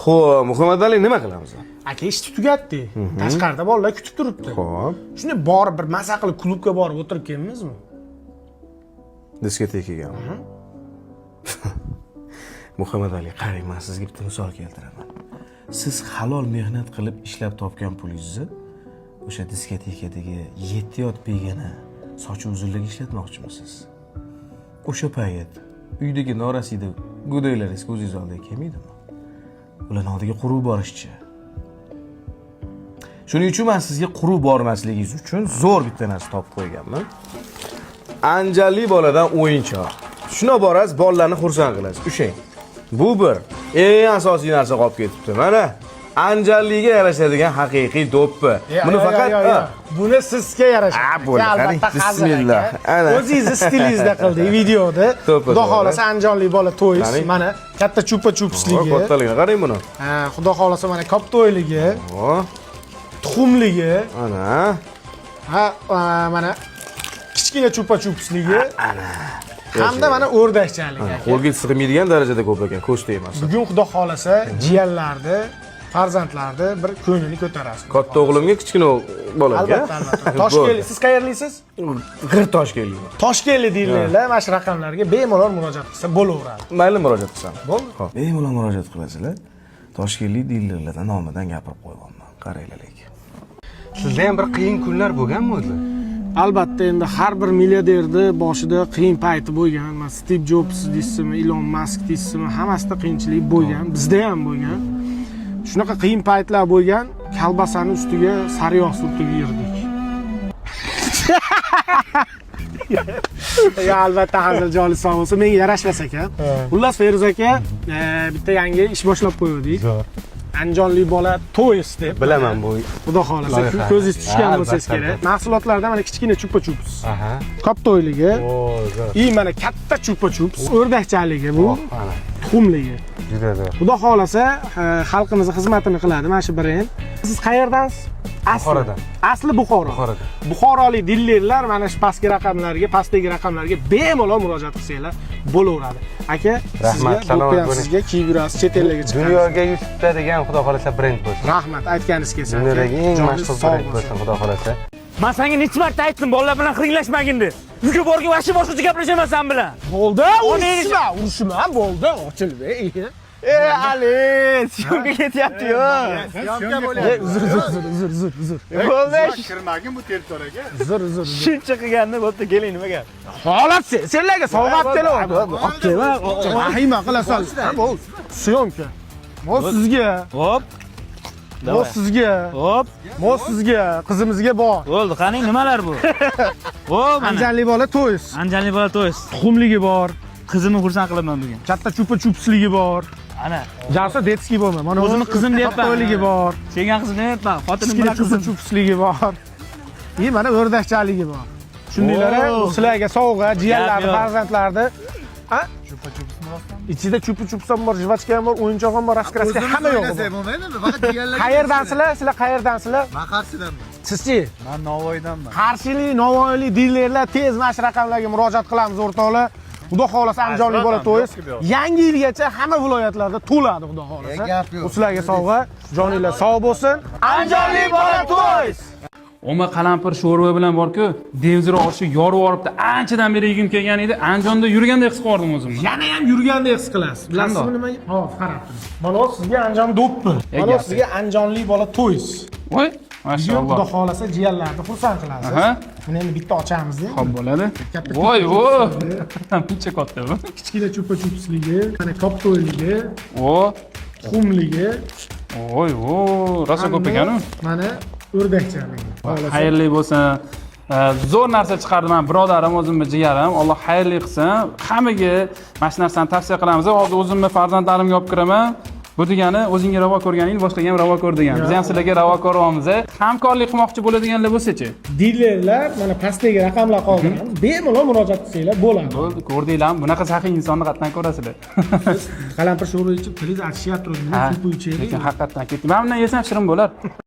Xo'p, Muhammad Ali nima qilamiz? Aka ishni tugatdi. Tashqarida bolalar kutib turibdi. Xo'p. Shuni borib bir maza qilib klubga borib o'tirib kelmaymizmi? Diskotekaga. Muhammad Ali, qarang, men sizga bitta misol keltiraman. Siz halol mehnat qilib ishlab topgan pulingizni o'sha diskotekadagi yettiyot begona sochi uzunligiga ishlatmoqchimisiz? O'sha payt uydagi norasida go'daylaringiz ko'zingiz oldiga kelmaydimi? Ularning oldiga quruq borishchi. Shuning uchun men sizga quruq bormasligingiz uchun zo'r bitta narsa topib qo'yganman. Anjalli boladan o'yinchoq. Shuna borasiz, bolalarni xursand qilasiz. Ushang. Bu bir eng asosiy narsa qolib ketibdi. Mana Anjalliga yarashadigan haqiqiy do'ppi. Buni faqat buni sizga yarashadi. Albatta, bismillah. Ana. O'zingiz stilingizda qildik videoda. Xudo xolasa Anjonli bola to'yis. Mana katta chupa-chupsligi. Kattaligini qarang buni. Ha, xudo xolasa mana kop to'yligi. Tuxumligi. Ana. Ha, mana kichkina chupa-chupsligi. Ana. Hamda mana o'rdakchaligi. Qo'lga sig'maydigan darajada ko'p ekan, ko'chda emas. Bugun xudo xolasa jiyanlarni, farzandlarni bir ko'nglini ko'tarasiz. Katta o'g'limga kichkina bolamga. Albatta. Toshkentli, siz qayerlisiz? G'ir Toshkentli. Toshkentli deyiladilar, mana shu raqamlarga bemalol murojaat qilsa bo'laveradi. Mayli, murojaat qilsam. Bo'ldi. Xo'p, bemalol murojaat qilasizlar. Toshkentli deyiladilar nomidan gapirib qo'yganman. Qaranglar. Sizda ham bir qiyin kunlar bo'lganmi o'zi? Albatta, endi har bir milliarderni boshida qiyin payti bo'lgan. Mana Steve Jobs deysizmi, Elon Musk deysizmi, hammasida qiyinchilik bo'lgan, bizda ham bo'lgan. Shunaqa qiyin paytlar bo'lgan, kalbasani ustiga sariyog' surtib yirdik. Ya albatta hazil joli sog' bo'lsa, menga yarashmas ekan. Xullas Feruz aka, bitta yangi ish boshlab qo'ydik. Anjonli bola to'yis deb. Bilaman bu. Xudo xolasa ko'zingiz tushgan bo'lsangiz kerak. Mahsulotlarda mana kichkina chupa-chups. Kop to'yligi. I mana katta chupa-chups, o'rdakchaligi bu. Tuxumligi. Juda zo'r. Xudo xolasa xalqimizning xizmatini qiladi mana shu brend. Siz qayerdansiz? Buxorodan. Asli Buxoro. Buxorolik dillerlar mana shu pastki raqamlarga, pastdagi raqamlarga bemalol murojaat qilsanglar bo'laveradi. Aka, rahmat, salomat bo'ling. Sizga kiyib yurasiz, chet ellarga chiqasiz. Dunyoga yutibda degan Xudo xolasa brend bo'lsin. Rahmat, aytganingiz kelsa. Dunyodagi eng mashhur brend bo'lsin, Xudo xolasa. Men senga necha marta aytdim, bolalar bilan qiringlashmagin deb. Uyga borgan vaqtda boshqacha gaplashaman sen bilan. Bo'ldi, urushma, bo'ldi, ochilib. Ali, syomka ketyapti-yu. Syomka bo'lyapti. Uzr. Bo'ldi. Kirmagin bu territoriyaga. Uzr. Shuncha qilganni bo'pti, keling nima gap? Holat senlarga sovg'ab kelaman. Vahima qilasan. Bo'ldi. Syomka. Mo sizga. Hop. Mo sizga. Hop. Mo sizga, qizimizga bor. Bo'ldi, qani nimalar bu? Hop, Anjanli bola to'yis. Anjanli bola to'yis. Tuxumligi bor. Qizimni xursand qilaman bugun. Katta chupa-chupsligi bor. Ana. Jasa detskiy bo'lma. Mana o'zimni qizim deyapman. To'yligi bor. Sevgan qizim deyapman. Xotinim bilan qizim chupasligi bor. Mana o'rdakchaligi bor. Shundaylar sizlarga sovg'a, jiyanlarni, farzandlarni. Ha? Chupa-chupsni rostmi? Ichida chupa-chups ham bor, jivachka ham bor, o'yinchoq ham bor, raskraska hamma yo'q. Bo'lmaydimi? Faqat jiyanlar. Qayerdansizlar? Sizlar qayerdansizlar? Men Qarshidanman. Sizchi? Men Navoiydanman. Qarshilik, Navoiylik dillerlar tez mana shu raqamlarga murojaat qilamiz o'rtoqlar. Xudo xolasa Anjonli bola to'yis. Yangi yilgacha hamma viloyatlarda to'ladi, xudo xolasa. Bu sizlarga sovg'a. Joninglar sog' bo'lsin. Anjonli bola to'yis. Oma qalampir sho'rva bilan bor-ku, devzira oshi yorib olibdi. Anchadan beri yegim kelgan edi. Anjonda yurgandek his qildim o'zimni. Yana ham yurgandek his qilasiz. Bilasizmi nimaga? Hop, qarab turing. Mana sizga Anjon do'ppi. Mana sizga Anjonli bola to'yis. Voy, mashalloh. Xudo xolasa jiyanlarni xursand qilasiz. Buni endi bitta ochamiz-da. Xo'p bo'ladi. Voy, buncha katta bu. Kichkina chupa-chupsligi, mana kop to'yligi, tuxumligi. Voy, rosa ko'p ekan-ku. Mana o'rdakchaligi. Xayrli bo'lsin. Zo'r narsa chiqardim men, birodarim, o'zimning jigarim. Alloh xayrli qilsin. Hammaga mana shu narsani tavsiya qilamiz. Hozir o'zimning farzandlarimga olib kiraman. Bu degani o'zingga ravo ko'rganing boshqaga ham ravo ko'r degan. Biz ham sizlarga ravo ko'ryapmiz. Hamkorlik qilmoqchi bo'ladiganlar bo'lsa-chi? Dilerlar mana pastdagi raqamlar qoldiramiz. Bemalol murojaat qilsanglar bo'ladi. Bo'ldi, ko'rdinglarmi? Bunaqa saxiy insonni qatdan ko'rasizlar. Qalampir sho'rva ichib tilingiz achishyapti, nima ko'p ichaylik. Lekin haqiqatan ketdi. Men bundan yesam shirin bo'lar.